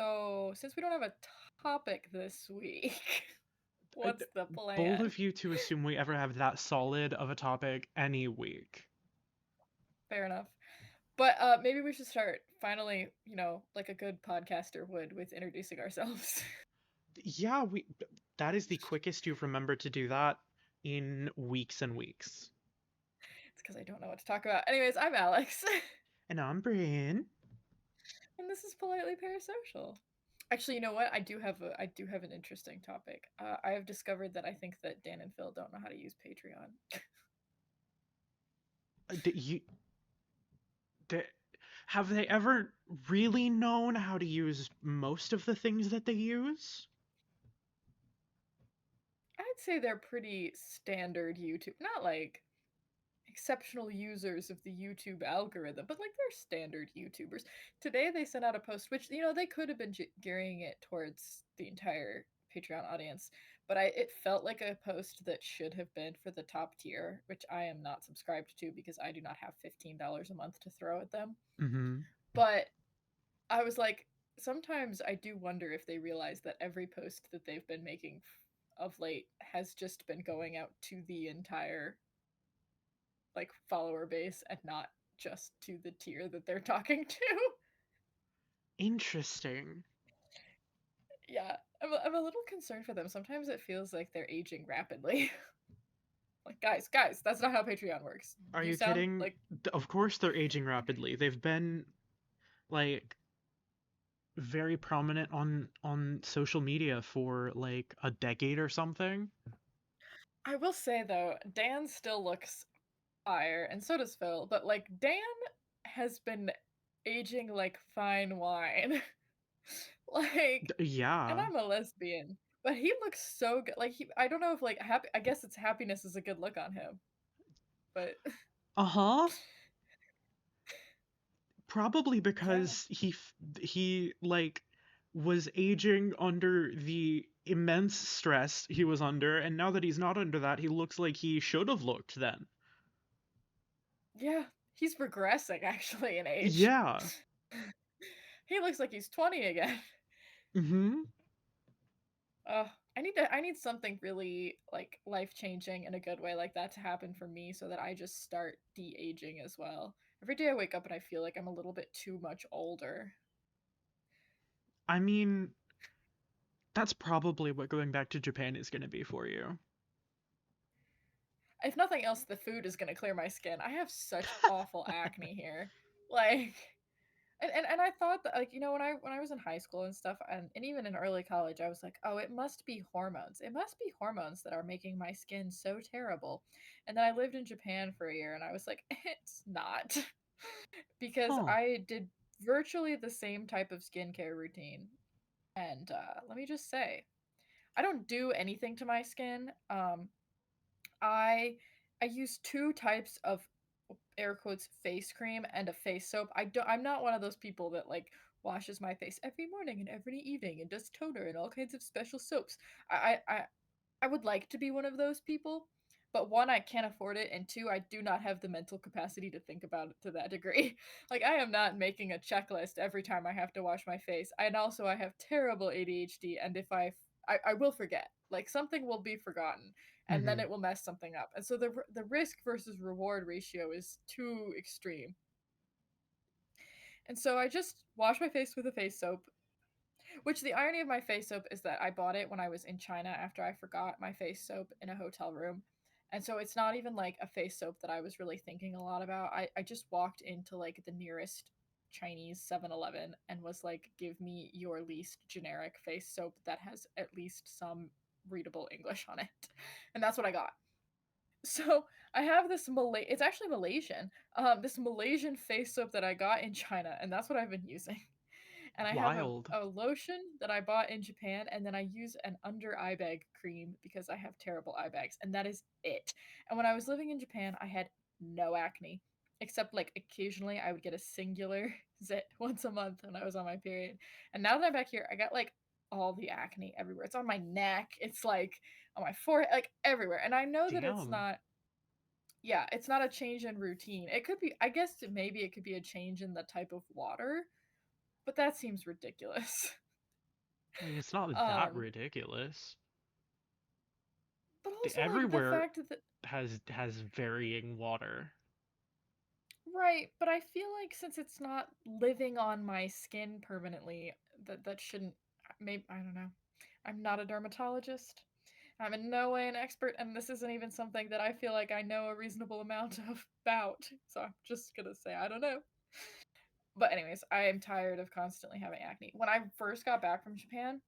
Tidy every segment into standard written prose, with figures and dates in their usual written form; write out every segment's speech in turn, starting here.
So, since we don't have a topic this week, Uh, what's the Bold plan? of you to assume we ever have that solid of a topic any week. Fair enough. But maybe we should start finally, like a good podcaster would with introducing ourselves. Yeah, we that is the quickest you've remembered to do that in weeks and weeks. It's because I don't know what to talk about. Anyways, I'm Alex, And I'm Bryn. and this is Politely Parasocial. Actually, you know what? I do have an interesting topic. I have discovered that I think that Dan and Phil don't know how to use Patreon. You d- have they ever really known how to use most of the things that they use? I'd say they're pretty standard YouTube, not like exceptional users of the YouTube algorithm, but like they're standard YouTubers. Today they sent out a post, which they could have been gearing it towards the entire Patreon audience, but it felt like a post that should have been for the top tier, which I am not subscribed to because I do not have $15 a month to throw at them. Mm-hmm. But I was like, sometimes I do wonder if they realize that every post that they've been making of late has just been going out to the entire like follower base and not just to the tier that they're talking to. Interesting. Yeah, I'm a little concerned for them. Sometimes it feels like they're aging rapidly. Like, guys, that's not how Patreon works. Are You you sound kidding? like, Of course they're aging rapidly. They've been like very prominent on social media for like a decade or something. I will say though, Dan still looks fire, and so does Phil, but like, Dan has been aging like fine wine. Like, and Yeah. I'm a lesbian, but he looks so good. Like, I don't know if like happy, I guess it's happiness is a good look on him, but Uh-huh. Probably yeah. because he like was aging under the immense stress he was under, and now that he's not under that, he looks like he should have looked then. Yeah, he's regressing actually in age. Yeah. He looks like he's 20 again. Mm-hmm. I need something really like life-changing in a good way like that to happen for me so that I just start de-aging as well. Every day I wake up and I feel like I'm a little bit too much older. I mean, that's probably what going back to Japan is going to be for you. If nothing else, the food is gonna clear my skin. I have such awful acne here. Like, and I thought that like when I was in high school and stuff and even in early college I was like, oh, it must be hormones, it must be hormones that are making my skin so terrible. And then I lived in Japan for a year and I was like, it's not. Because Huh. I did virtually the same type of skincare routine, and let me just say, I don't do anything to my skin. I use two types of air quotes face cream and a face soap. I'm not one of those people that like washes my face every morning and every evening and does toner and all kinds of special soaps. I would like to be one of those people, but one, I can't afford it, and two, I do not have the mental capacity to think about it to that degree. Like, I am not making a checklist every time I have to wash my face. And also, I have terrible ADHD, and if I will forget. Like, something will be forgotten, and then Mm-hmm. it will mess something up. And so the risk versus reward ratio is too extreme. And so I just wash my face with a face soap, which the irony of my face soap is that I bought it when I was in China after I forgot my face soap in a hotel room. And so it's not even like a face soap that I was really thinking a lot about. I just walked into like the nearest Chinese 7-Eleven and was like, give me your least generic face soap that has at least some readable English on it. And that's what I got. So I have this it's actually Malaysian, this Malaysian face soap that I got in China, and that's what I've been using. And I have Wild. a lotion that I bought in Japan, and then I use an under eye bag cream because I have terrible eye bags, and that is it. And when I was living in Japan, I had no acne, except like occasionally I would get a singular zit once a month when I was on my period. And now that I'm back here, I got like all the acne everywhere. It's on my neck, it's like on my forehead, like everywhere. And I know that it's Damn. not, yeah, it's not a change in routine. It could be, I guess maybe it could be a change in the type of water, but that seems ridiculous. I mean, it's not that Um, ridiculous. but also like the Everywhere fact that has varying water. right, but I feel like since it's not living on my skin permanently, that shouldn't maybe I don't know. I'm not a dermatologist. I'm in no way an expert, and this isn't even something that I feel like I know a reasonable amount of about. So I'm just gonna say I don't know. But anyways, I am tired of constantly having acne. When I first got back from Japan,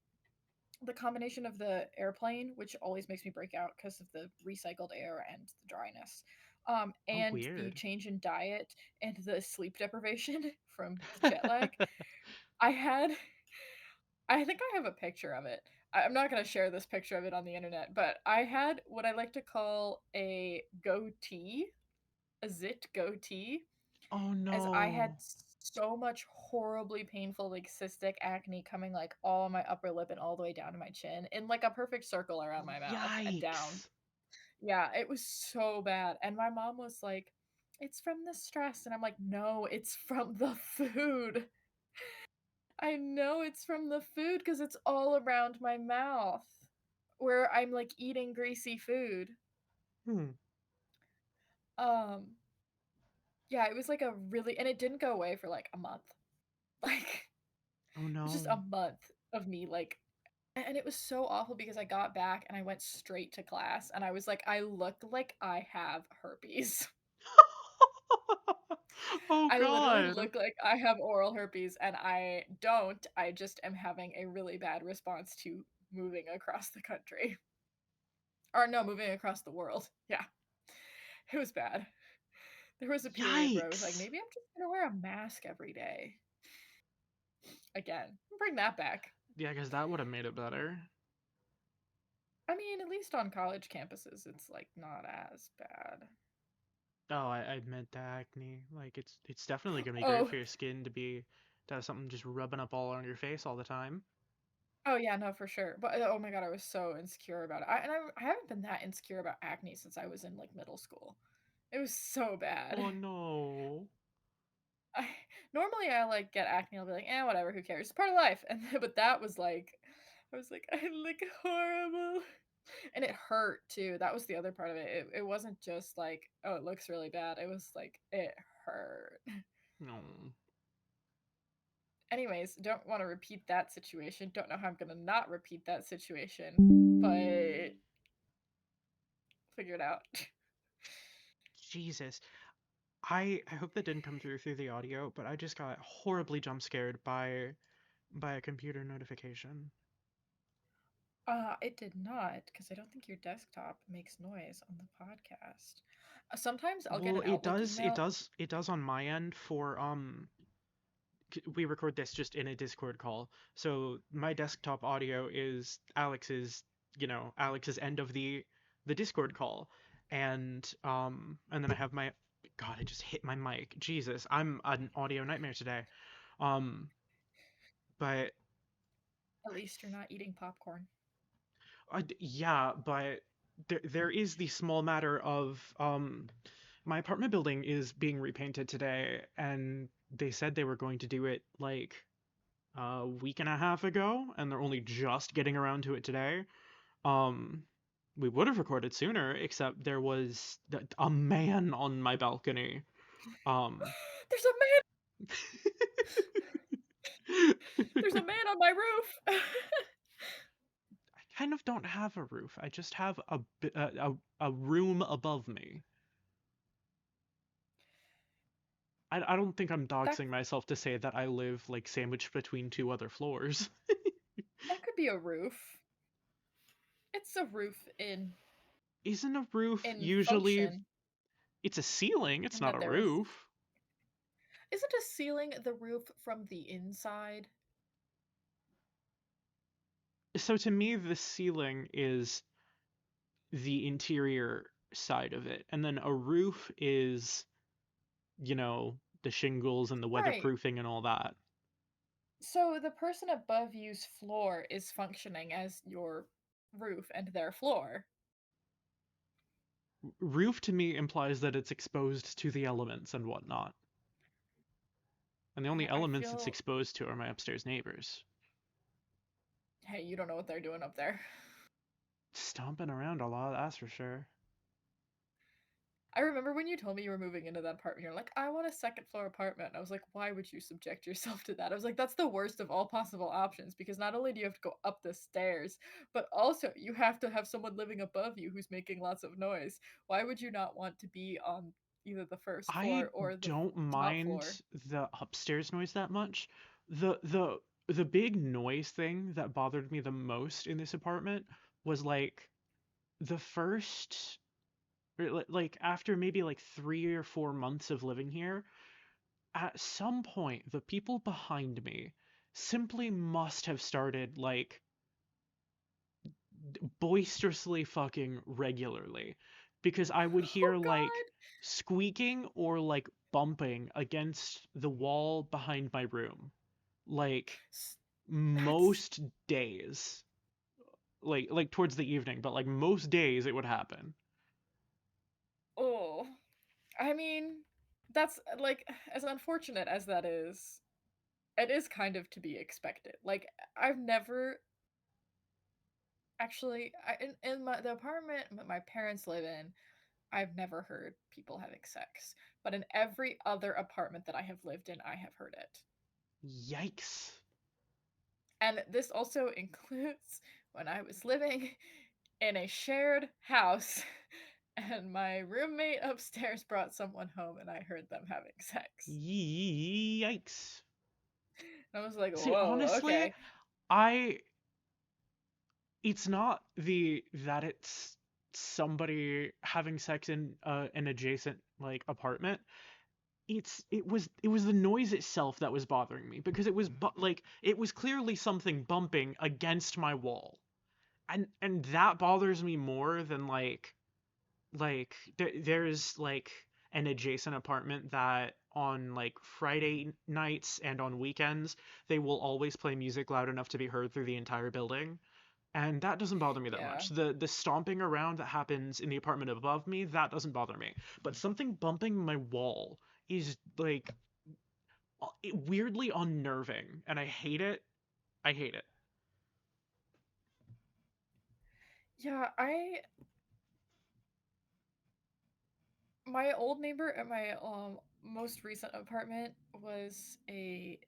the combination of the airplane, which always makes me break out because of the recycled air and the dryness, Oh, and the weird. change in diet and the sleep deprivation from the jet lag, I had. I think I have a picture of it. I'm not going to share this picture of it on the internet, but I had what I like to call a goatee, a zit goatee, Oh as I had no. so much horribly painful, like cystic acne coming like all on my upper lip and all the way down to my chin in like a perfect circle around my mouth and down. Yikes. Yeah, it was so bad. And my mom was like, it's from the stress. And I'm like, no, it's from the food. I know it's from the food because it's all around my mouth where I'm like eating greasy food. Hmm. Um, yeah, it was like a really, and it didn't go away for like a month. Like, Oh was just a no. month of me like and it was so awful because I got back and I went straight to class and I was like, I look like I have herpes. Oh I literally god. look like I have oral herpes and I don't. I just am having a really bad response to moving across the country. Or no, moving across the world. Yeah. It was bad. There was a period where I was like, Yikes. maybe I'm just gonna wear a mask every day. Again. Bring that back. Yeah, because that would have made it better. I mean, at least on college campuses, it's like not as bad. Oh, I meant the acne. Like it's definitely gonna be great Oh, for your skin to have something just rubbing up all on your face all the time. oh yeah, no, for sure. But oh my god, I was so insecure about it. I haven't been that insecure about acne since I was in like middle school. It was so bad. Oh no. I normally I like get acne, I'll be like, eh, whatever, who cares? It's part of life. And but that was like, I was like, I look horrible, and it hurt too. That was the other part of it. It wasn't just like, oh, it looks really bad. It was like it hurt. No. Anyways, don't want to repeat that situation. Don't know how I'm gonna not repeat that situation, but figure it out. Jesus. I hope that didn't come through the audio, but I just got horribly jump scared by a computer notification. It did not, because I don't think your desktop makes noise on the podcast. Sometimes I'll get Well, an Outlook email. it does on my end for we record this just in a Discord call. So my desktop audio is Alex's end of the Discord call. And then I have my God, I just hit my mic. Jesus, I'm an audio nightmare today. Um but At least you're not eating popcorn. yeah, but there is the small matter of my apartment building is being repainted today, and they said they were going to do it like a week and a half ago, and they're only just getting around to it today. Um, we would have recorded sooner, except there was a man on my balcony. Um, There's a man. There's a I man on my roof. kind of don't have a roof. I just have a room above me. I don't think I'm that doxing myself to say that I live like sandwiched between two other floors. that could be a roof. It's a roof Isn't a roof in usually function, it's a ceiling, it's and not that a there is. roof. Isn't a ceiling the roof from the inside? So to me the ceiling is the interior side of it. And then a roof is, the shingles and the Right. weatherproofing and all that. So the person above you's floor is functioning as your roof and their floor. Roof to me implies that it's exposed to the elements and whatnot. And the only I elements it's feel exposed to are my upstairs neighbors. Hey, you don't know what they're doing up there. Stomping around a lot, that's for sure. I remember when you told me you were moving into that apartment, you're like, I want a second floor apartment. And I was like, why would you subject yourself to that? I was like, that's the worst of all possible options because not only do you have to go up the stairs, but also you have to have someone living above you who's making lots of noise. Why would you not want to be on either the first I floor or the don't top mind floor? the upstairs noise that much. The big noise thing that bothered me the most in this apartment was like the first like after maybe like 3 or 4 months of living here, at some point the people behind me simply must have started like boisterously fucking regularly because I would Oh hear like God. squeaking or like bumping against the wall behind my room like That's most days, like towards the evening, but like most days it would happen. oh. I mean, that's like as unfortunate as that is, it is kind of to be expected. Like I've never actually in my the apartment that my parents live in, I've never heard people having sex. But in every other apartment that I have lived in, I have heard it. Yikes. And this also includes when I was living in a shared house and my roommate upstairs brought someone home and I heard them having sex. Yikes. And I was like, See, "Whoa, honestly, okay." I it's not the that it's somebody having sex in an adjacent like apartment. It was the noise itself that was bothering me because it was like it was clearly something bumping against my wall, and that bothers me more than there's like an adjacent apartment that on like Friday nights and on weekends they will always play music loud enough to be heard through the entire building, and that doesn't bother me that Yeah. much. The stomping around that happens in the apartment above me, that doesn't bother me. But something bumping my wall is like weirdly unnerving, and I hate it. I hate it. Yeah, I my old neighbor at my most recent apartment was a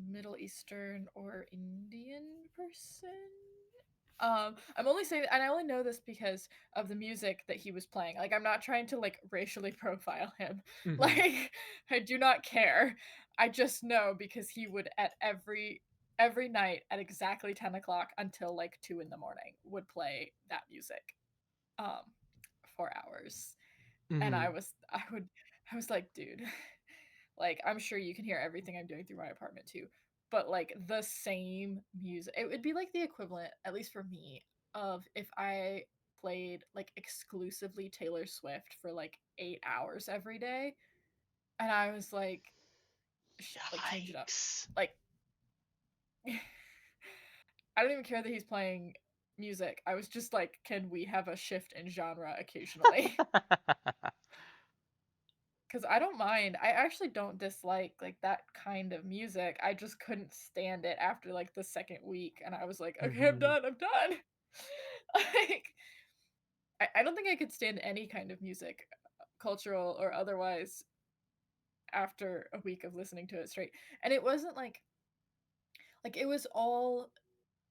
Middle Eastern or Indian person. I'm only saying, and I only know this because of the music that he was playing. Like, I'm not trying to like racially profile him. Hmm. Like, I do not care. I just know because he would at every night at exactly 10 o'clock until like 2 in the morning would play that music, um, for hours, and Hmm. I was like, dude, like I'm sure you can hear everything I'm doing through my apartment too, but like the same music, it would be like the equivalent, at least for me, of if I played like exclusively Taylor Swift for like 8 hours every day, and I was like change it up, Yikes. like I don't even care that he's playing music. I was just like, can we have a shift in genre occasionally? Because I don't mind. I actually don't dislike like that kind of music. I just couldn't stand it after like the second week, and I was like, okay, I'm Hmm. done. I'm done. Like, I don't think I could stand any kind of music, cultural or otherwise, after a week of listening to it straight. And it wasn't like it was all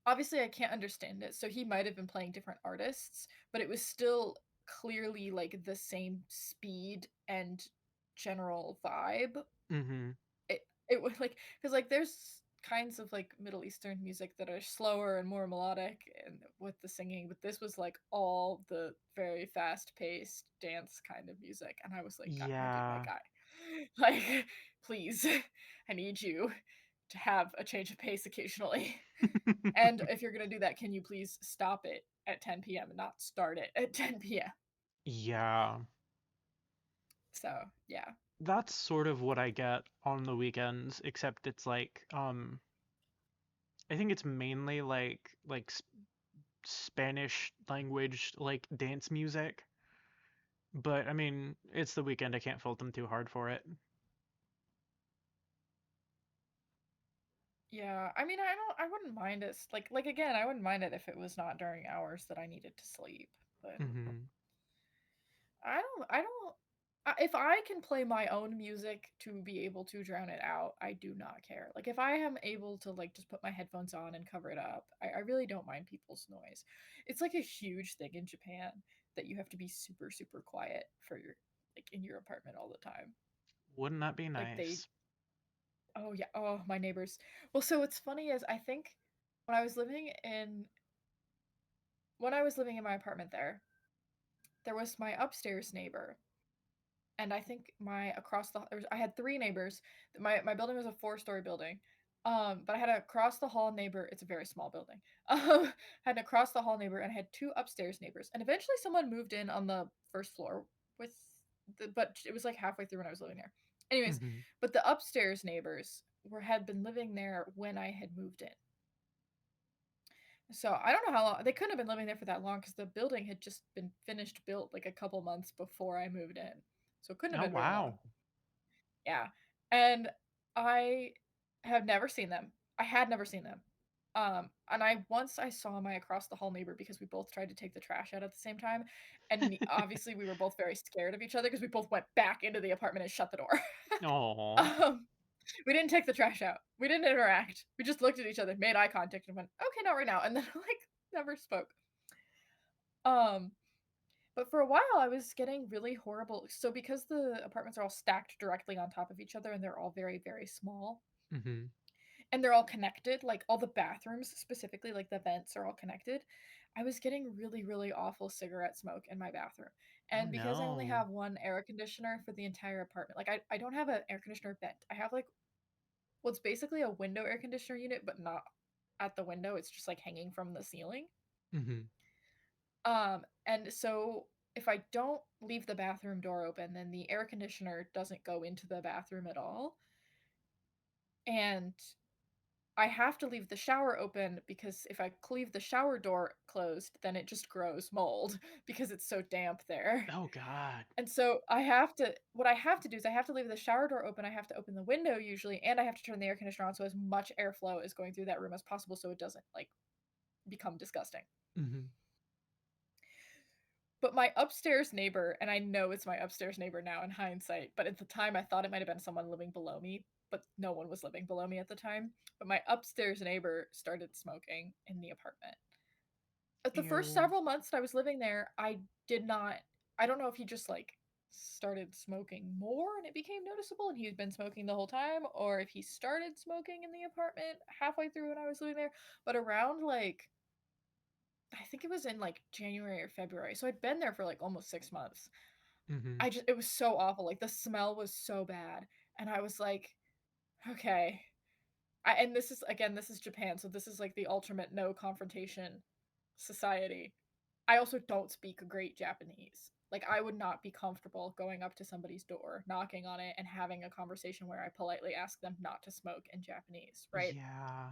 obviously I can't understand it. So he might have been playing different artists, but it was still clearly like the same speed and general vibe. Hmm. It was like because like there's kinds of like Middle Eastern music that are slower and more melodic and with the singing, but this was like all the very fast paced dance kind of music, and I was like, my dude, my Yeah. guy, like please, I need you to have a change of pace occasionally. And if you're gonna do that, can you please stop it at 10 p.m. and not start it at 10 p.m.? Yeah. So yeah, That's sort of what I get on the weekends, except it's like I think it's mainly Spanish language like dance music. But I mean, it's the weekend, I can't fault them too hard for it. Yeah, I mean, I wouldn't mind it. Like again, I wouldn't mind it if it was not during hours that I needed to sleep. But Mhm. I don't. If I can play my own music to be able to drown it out, I do not care. Like if I am able to like just put my headphones on and cover it up, I really don't mind people's noise. It's like a huge thing in Japan that you have to be super super quiet for your like in your apartment all the time. Wouldn't that be Like they nice? oh yeah, oh my neighbors. Well, so what's funny is I think when I was living in when I was living in my apartment there was my upstairs neighbor, and I think my across the I had three neighbors. My building was a four-story building. But I had a across the hall neighbor. It's a very small building. Had an across the hall neighbor and I had two upstairs neighbors. And eventually someone moved in on the first floor with but it was like halfway through when I was living there. Anyways, Mhm. but the upstairs neighbors were had been living there when I had moved in. So I don't know how long they couldn't have been living there for that long because the building had just been finished built like a couple months before I moved in. So it couldn't have Oh been very long. wow. Yeah. And I have never seen them. I had never seen them. And I saw my across the hall neighbor because we both tried to take the trash out at the same time. And obviously we were both very scared of each other because we both went back into the apartment and shut the door. Oh. um, we didn't take the trash out. We didn't interact. We just looked at each other, made eye contact, and went, "Okay, not right now." And then like never spoke. Um, but for a while I was getting really horrible. So because the apartments are all stacked directly on top of each other and they're all very very small, Mhm. and they're all connected, like all the bathrooms specifically, like the vents are all connected. I was getting really, really awful cigarette smoke in my bathroom. Oh And because I only no. have one air conditioner for the entire apartment, like I don't have an air conditioner vent. I have like what's basically a window air conditioner unit, but not at the window. It's just like hanging from the ceiling. Mhm. And so if I don't leave the bathroom door open, then the air conditioner doesn't go into the bathroom at all. And I have to leave the shower open because if I leave the shower door closed, then it just grows mold because it's so damp there. Oh god. And so what I have to do is I have to leave the shower door open. I have to open the window usually, and I have to turn the air conditioner on so as much airflow is going through that room as possible so it doesn't like become disgusting. Mhm. But my upstairs neighbor, and I know it's my upstairs neighbor now in hindsight, but at the time I thought it might have been someone living below me, but no one was living below me at the time. But my upstairs neighbor started smoking in the apartment. At the first Ew. several months that I was living there, did not I don't know if he just like started smoking more and it became noticeable and he'd been smoking the whole time, or if he started smoking in the apartment halfway through when I was living there. But around like I think it was in like January or February. So I'd been there for like almost 6 months. Mhm. It was so awful. Like the smell was so bad. And I was like, okay. And this is again, this is Japan. So this is like the ultimate no confrontation society. I also don't speak great Japanese. Like I would not be comfortable going up to somebody's door, knocking on it, and having a conversation where I politely ask them not to smoke in Japanese, right? Yeah.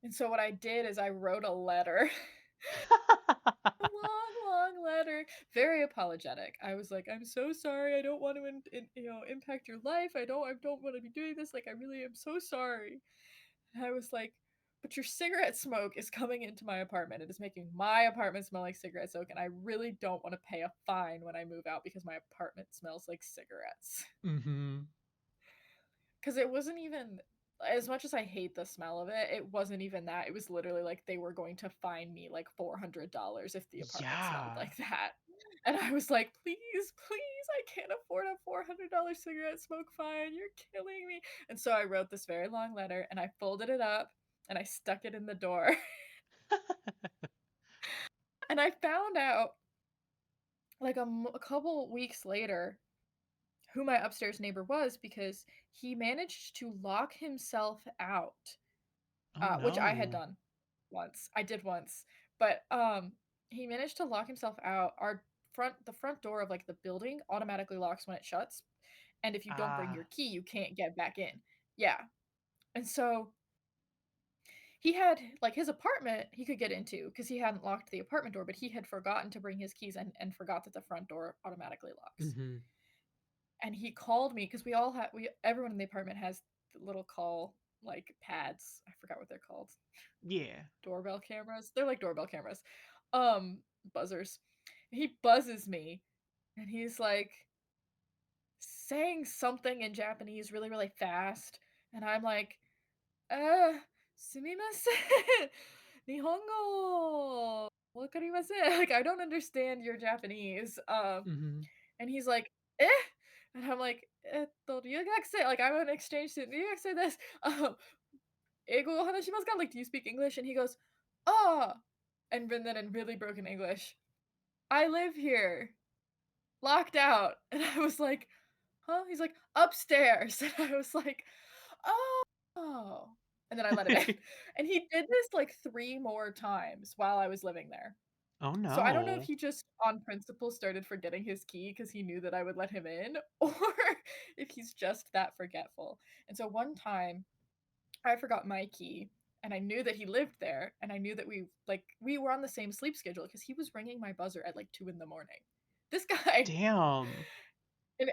And so what I did is I wrote a letter, a long letter, very apologetic. I was like, "I'm so sorry. I don't want to, impact your life. I don't want to be doing this. Like, I really am so sorry." And I was like, "But your cigarette smoke is coming into my apartment. It is making my apartment smell like cigarette smoke, and I really don't want to pay a fine when I move out because my apartment smells like cigarettes." Mhm. Because it wasn't even as much as I hate the smell of it, it wasn't even that. It was literally like they were going to fine me like $400 if the apartment smelled Yeah. like that. And I was like, please, please, I can't afford a $400 cigarette smoke fine. You're killing me. And so I wrote this very long letter and I folded it up and I stuck it in the door. And I found out like a couple weeks later who my upstairs neighbor was because he managed to lock himself out, Oh which I had no. done once. I did once, but he managed to lock himself out. The front door of like the building automatically locks when it shuts, and if you don't bring your Ah. key, you can't get back in. Yeah, and so he had like his apartment he could get into because he hadn't locked the apartment door, but he had forgotten to bring his keys and forgot that the front door automatically locks. Mhm. And he called me because we all had we everyone in the apartment has the little call. like pads. I forgot what they're called. Yeah. Doorbell cameras. They're like doorbell cameras. Um, buzzers. He buzzes me and he's like saying something in Japanese really, really fast. And I'm like, sumimasen. Nihongo. Wakarimasen. Like, I don't understand your Japanese. Mhm. And he's like, eh? And I'm like, ryugakusei. Like, I'm an exchange student. Ryugakusei this. Eigo wo hanashimasu ka? Like, do you speak English? And he goes, ah. And then in really broken English, I live here, locked out. And I was like, huh? He's like, upstairs. And I was like, oh. And then I let him in. And he did this like 3 more times while I was living there. Oh So I don't know if no. he just on principle started forgetting his key because he knew that I would let him in, or if he's just that forgetful. And so one time I forgot my key and I knew that he lived there and I knew that we were on the same sleep schedule because he was ringing my buzzer at like 2 in the morning. This guy. Damn.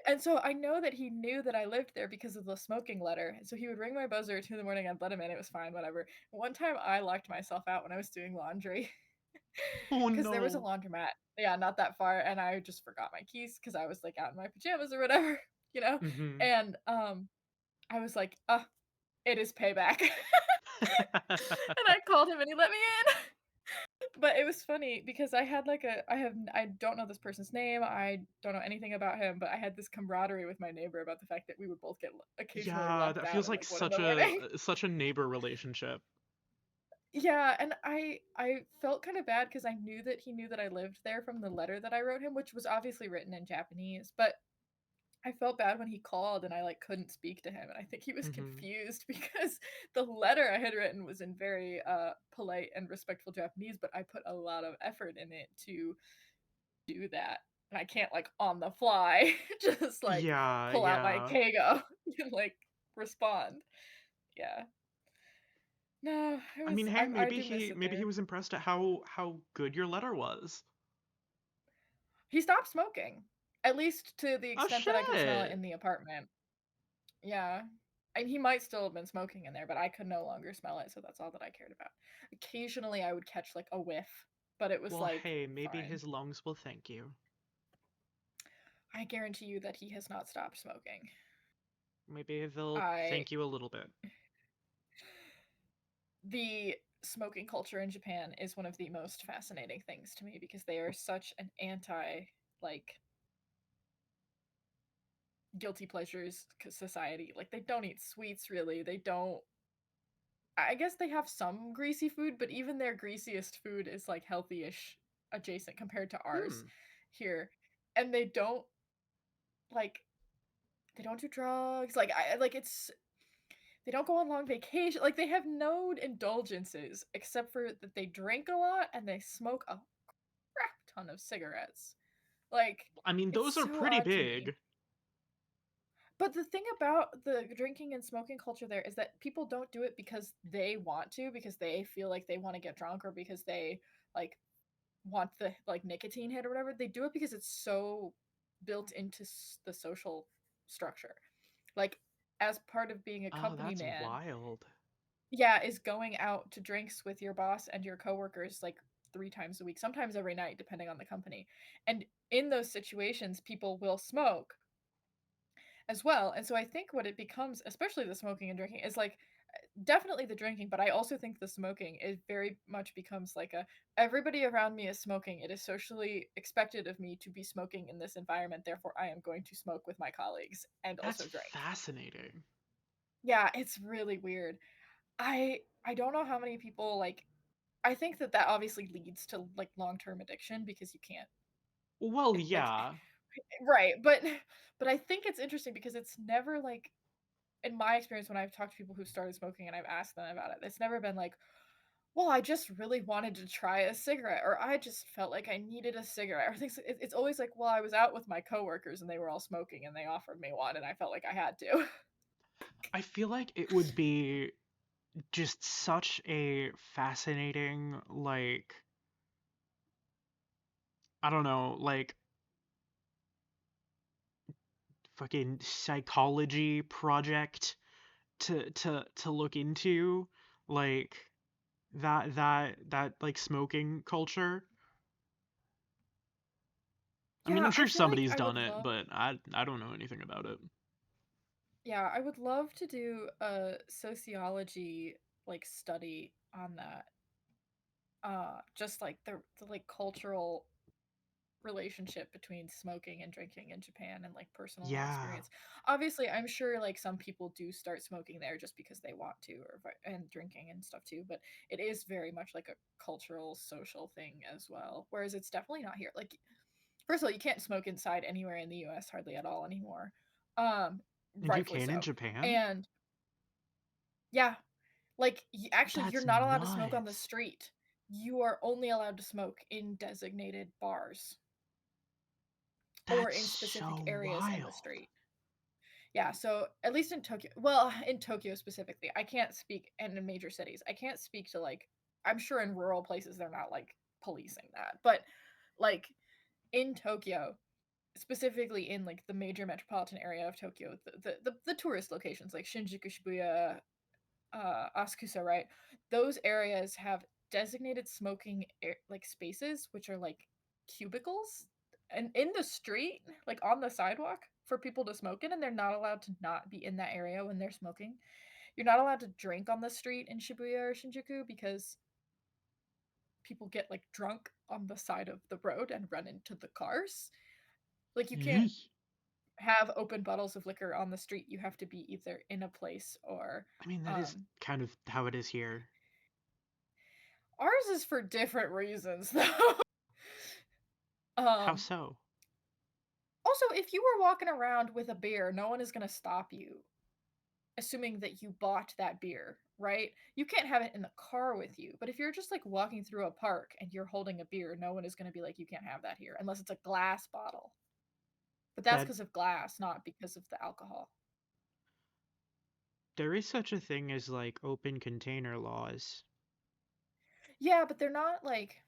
And so I know that he knew that I lived there because of the smoking letter. So he would ring my buzzer at 2 in the morning. I'd let him in. It was fine, whatever. One time I locked myself out when I was doing laundry Oh because there was a no. laundromat. Yeah, not that far. And I just forgot my keys because I was like out in my pajamas or whatever, you know? Mhm. And I was like, it is payback. And I called him and he let me in. But it was funny because I don't know this person's name. I don't know anything about him, but I had this camaraderie with my neighbor about the fact that we would both get occasionally Yeah, locked that out feels at like like 1 in the morning. such a neighbor relationship. Yeah, and I felt kind of bad because I knew that he knew that I lived there from the letter that I wrote him, which was obviously written in Japanese, but I felt bad when he called and I like couldn't speak to him and I think he was Mhm. confused because the letter I had written was in very polite and respectful Japanese, but I put a lot of effort in it to do that. And I can't like on the fly just like Yeah, pull out my yeah. Kago and like respond. Yeah. No, it I mean, was hey, I do miss it maybe he there. was impressed at how good your letter was. He stopped smoking. At least to the Oh extent that I could smell it shit. in the apartment. Yeah. And he might still have been smoking in there, but I could no longer smell it, so that's all that I cared about. Occasionally I would catch like a whiff, but it was Well, like hey, maybe fine. his lungs will thank you. I guarantee you that he has not stopped smoking. Maybe they'll I thank you a little bit. The smoking culture in Japan is one of the most fascinating things to me because they are such an anti like guilty pleasures society. Like they don't eat sweets really. They don't I guess they have some greasy food, but even their greasiest food is like healthy-ish adjacent compared to ours Hmm. here. And like they don't do drugs. Like I like it's they don't go on long vacation. Like they have no indulgences except for that they drink a lot and they smoke a crap ton of cigarettes. Like, I mean, it's those are so pretty odd to me. big. But the thing about the drinking and smoking culture there is that people don't do it because they want to, because they feel like they want to get drunk or because they like want the like nicotine hit or whatever. They do it because it's so built into the social structure. Like as part of being a Oh, company that's man, wild. yeah, is going out to drinks with your boss and your coworkers like 3 times a week, sometimes every night, depending on the company. And in those situations, people will smoke as well. And so I think what it becomes, especially the smoking and drinking, is like definitely the drinking, but I also think the smoking it very much becomes like a everybody around me is smoking. It is socially expected of me to be smoking in this environment. Therefore, I am going to smoke with my colleagues and That's also drink. fascinating. Yeah, it's really weird. I don't know how many people like I think that that obviously leads to like long-term addiction because you can't Well, like yeah. right, but I think it's interesting because it's never like in my experience when I've talked to people who started smoking and I've asked them about it, it's never been like, "Well, I just really wanted to try a cigarette," or "I just felt like I needed a cigarette," or things. It's always like, "Well, I was out with my coworkers and they were all smoking and they offered me one and I felt like I had to." I feel like it would be just such a fascinating, like, I don't know, like, fucking psychology project to look into, like that like smoking culture. I mean, Yeah, I'm I sure feel like somebody's I done would it, love but I don't know anything about it. yeah, I would love to do a sociology like study on that. Just like the like cultural relationship between smoking and drinking in Japan and like personal Yeah. experience. Obviously, I'm sure like some people do start smoking there just because they want to and drinking and stuff too, but it is very much like a cultural social thing as well. Whereas it's definitely not here. Like first of all, you can't smoke inside anywhere in the US hardly at all anymore. Um And you rightfully can in so. Japan? And yeah, like actually you're That's not allowed to smoke on the nuts. street. You are only allowed to smoke in designated bars or That's in specific so areas in the wild. street. Yeah, so at least in Tokyo, well, in Tokyo specifically, I can't speak, and in major cities, I can't speak to like, I'm sure in rural places they're not like policing that, but like in Tokyo, specifically in like the major metropolitan area of Tokyo, the tourist locations like Shinjuku, Shibuya, Asakusa, right? Those areas have designated smoking like spaces, which are like cubicles, and in the street, like on the sidewalk, for people to smoke in, and they're not allowed to not be in that area when they're smoking. You're not allowed to drink on the street in Shibuya or Shinjuku because people get like drunk on the side of the road and run into the cars. Like you can't Yeesh. have open bottles of liquor on the street. You have to be either in a place or I mean, that is um kind of how it is here. ours is for different reasons though. How Um, so? Also, if you were walking around with a beer, no one is going to stop you, assuming that you bought that beer, right? You can't have it in the car with you. But if you're just like walking through a park and you're holding a beer, no one is going to be like, you can't have that here, unless it's a glass bottle. But that's That because of glass, not because of the alcohol. there is such a thing as like open container laws. Yeah, but they're not like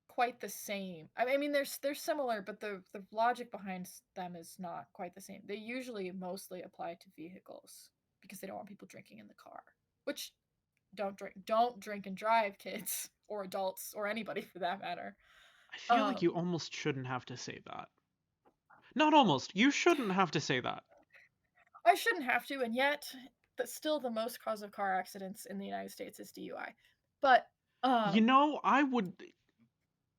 quite the same. I mean, they're similar, but the logic behind them is not quite the same. They usually mostly apply to vehicles because they don't want people drinking in the car. Which don't drink and drive, kids or adults or anybody for that matter. I feel like Um, you almost shouldn't have to say that. Not almost. You shouldn't have to say that. I shouldn't have to, and yet, but still, the most cause of car accidents in the United States is DUI. But You um, know, I would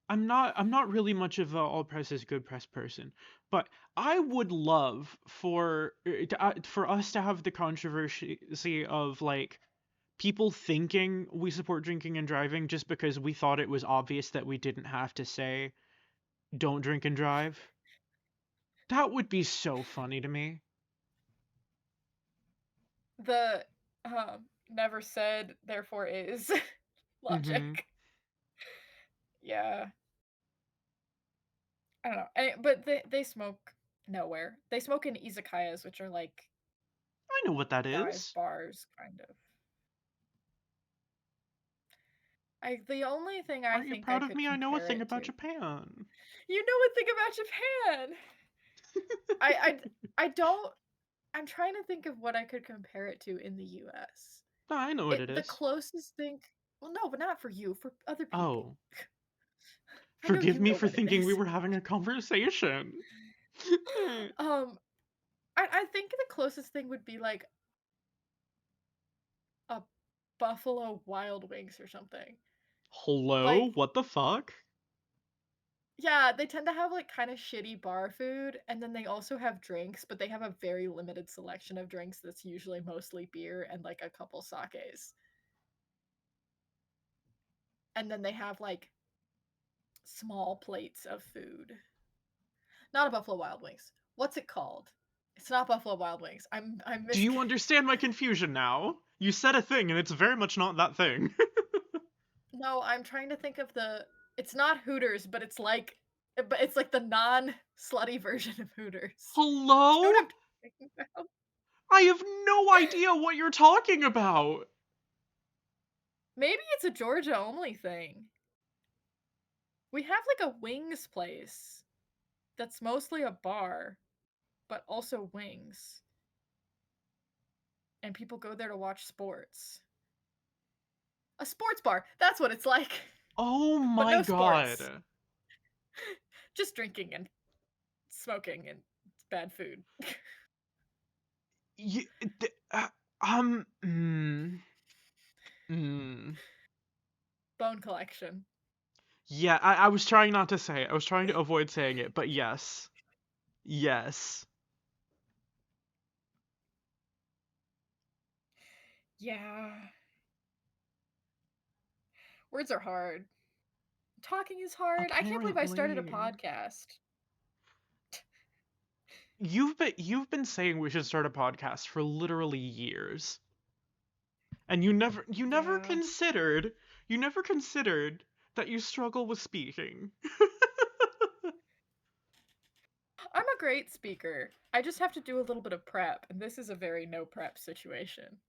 I'm not really much of a all press is good press person, but I would love for us to have the controversy of like people thinking we support drinking and driving just because we thought it was obvious that we didn't have to say don't drink and drive. That would be so funny to me. the never said, therefore is Mhm. logic. Yeah, I don't know. But they smoke nowhere. They smoke in izakayas, which are like I know what that dive is. bars, kind of. The only thing I Aren't you think I proud of could me? I know a compare thing it about to. Japan. You know what thing about Japan? I I don't. I'm trying to think of what I could compare it to in the U.S. I know what it The is. closest thing. Well, no, but not for you. For other people. Oh, I know forgive you me know for what it thinking we is. were having a conversation. Um, I think the closest thing would be like a Buffalo Wild Wings or something. Hello? Like, What the fuck? yeah, they tend to have like kind of shitty bar food, and then they also have drinks, but they have a very limited selection of drinks that's usually mostly beer and like a couple sakes. And then they have like small plates of food. Not a Buffalo Wild Wings. What's it called? It's not Buffalo Wild Wings. I'm Do mis. you understand my confusion now? You said a thing and it's very much not that thing. No, I'm trying to think of the. It's not Hooters, but it's like the non-slutty version of Hooters. Do you know Hello? what I'm talking about? I have no idea what you're talking about. Maybe it's a Georgia only thing. We have like a wings place that's mostly a bar, but also wings. and people go there to watch sports. A sports bar. That's what it's like. Oh But my no sports. god. Just drinking and smoking and bad food. You, th- uh, um, mm, mm. Bone collection. Yeah, I was trying not to say it. I was trying to avoid saying it, but yes. Yes. Yeah. Words are hard. Talking is hard. I can't believe I started a Apparently. podcast. You've been saying we should start a podcast for literally years. And Yeah. you never considered that you struggle with speaking. I'm a great speaker. I just have to do a little bit of prep, and this is a very no prep situation.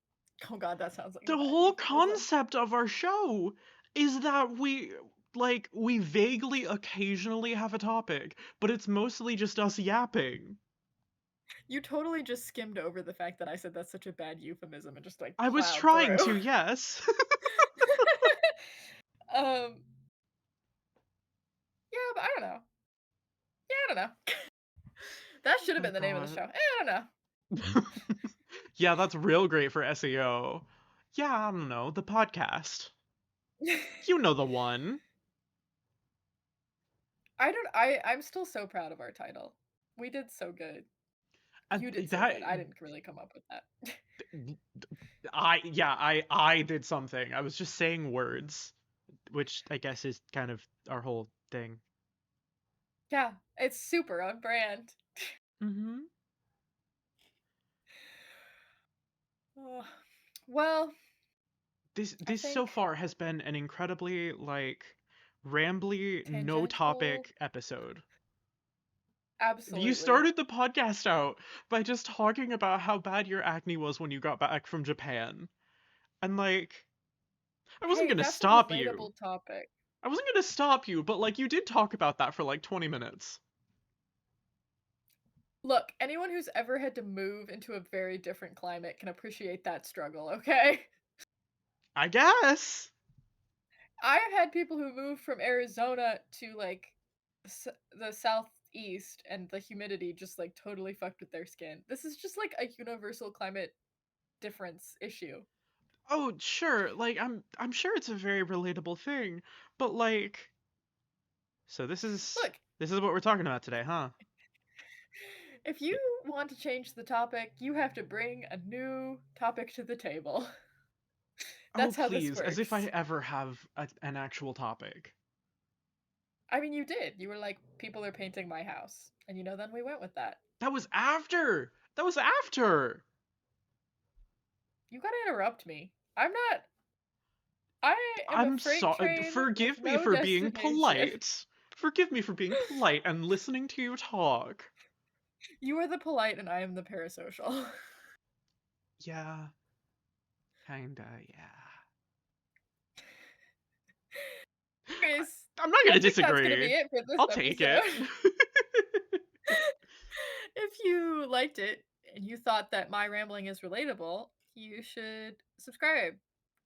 Oh god, that sounds like a The bad whole euphemism. concept of our show is that we vaguely occasionally have a topic, but it's mostly just us yapping. You totally just skimmed over the fact that I said that's such a bad euphemism and just like I was plowed trying through. to, yes. um, yeah, but I don't know. Yeah, I don't know. That should have My been the name of the god. show. I don't know. Yeah, that's real great for SEO. Yeah, I don't know, the podcast. You know the one. I don't. I'm still so proud of our title. We did so good. You did so That good. I didn't really come up with that. I did something. I was just saying words, which I guess is kind of our whole thing. Yeah, it's super on brand. Mhm. Oh, well, I This so think far has been an incredibly rambly no tangential. topic episode. You Absolutely. started the podcast out by just talking about how bad your acne was when you got back from Japan. And I wasn't Hey, going to that's a stop you. relatable topic. I wasn't going to stop you, but you did talk about that for 20 minutes. Look, anyone who's ever had to move into a very different climate can appreciate that struggle, okay? I guess. I have had people who moved from Arizona to the southeast and the humidity just totally fucked with their skin. This is just like a universal climate difference issue. Oh, sure. I'm sure it's a very relatable thing, but so Look, this is what we're talking about today, huh? if you want to change the topic, you have to bring a new topic to the table. Oh, That's how this please, as if I works. ever have an actual topic. I mean, you did. You were like, people are painting my house. And then we went with that. That was after. That was after. You gotta interrupt me. I am a I'm freight sorry. train with Forgive me no for being destination. polite. Forgive me for being polite and listening to you talk. You are the polite and I am the parasocial. Yeah, kinda, yeah. Anyways, I'm not I gonna think that's gonna disagree. be it for this I'll take it. episode. If you liked it and you thought that my rambling is relatable, you should subscribe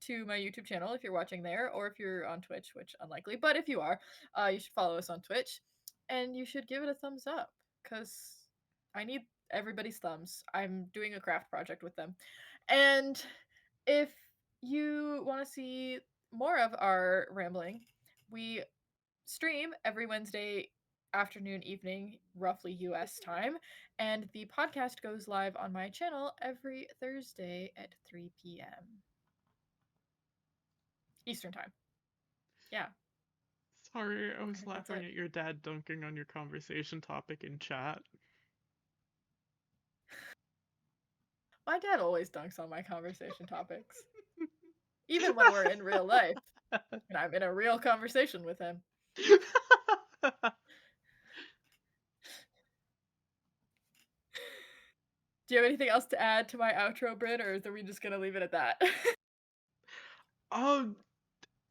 to my YouTube channel if you're watching there, or if you're on Twitch, which unlikely, but if you are, you should follow us on Twitch, and you should give it a thumbs up because I need everybody's thumbs. I'm doing a craft project with them, and if you want to see more of our rambling, we stream every Wednesday afternoon, evening, roughly US time, and the podcast goes live on my channel every Thursday at 3 p.m. Eastern time. Yeah, Sorry, I was I think that's laughing it. at your dad dunking on your conversation topic in chat. My dad always dunks on my conversation topics, even when we're in real life and I'm in a real conversation with him. Do you have anything else to add to my outro, Bryn, or are we just gonna leave it at that? Oh,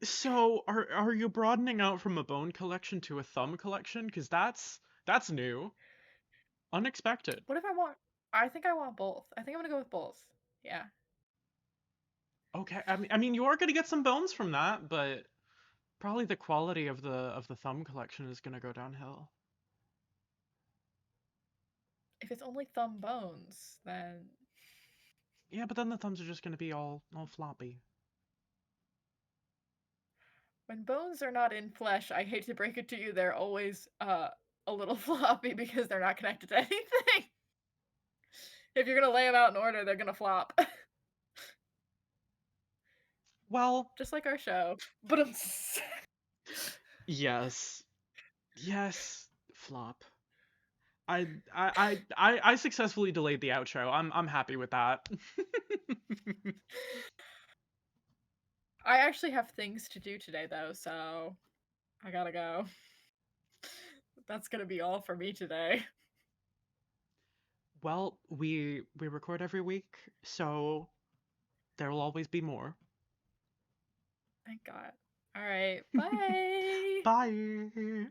so are you broadening out from a bone collection to a thumb collection? Because that's new, unexpected. What if I want? I think I want both. I think I'm gonna go with both. Yeah. Okay, I mean, you are gonna get some bones from that, but probably the quality of the thumb collection is gonna go downhill. If it's only thumb bones, then Yeah, but then the thumbs are just gonna be all floppy. when bones are not in flesh, I hate to break it to you, they're always a little floppy because they're not connected to anything. If you're gonna lay them out in order, they're gonna flop. Well, Just like our show. But yes, yes, flop. I successfully delayed the outro. I'm happy with that. I actually have things to do today though, so I gotta go. That's gonna be all for me today. Well, we record every week, so there will always be more. Thank God. All right. Bye. Bye.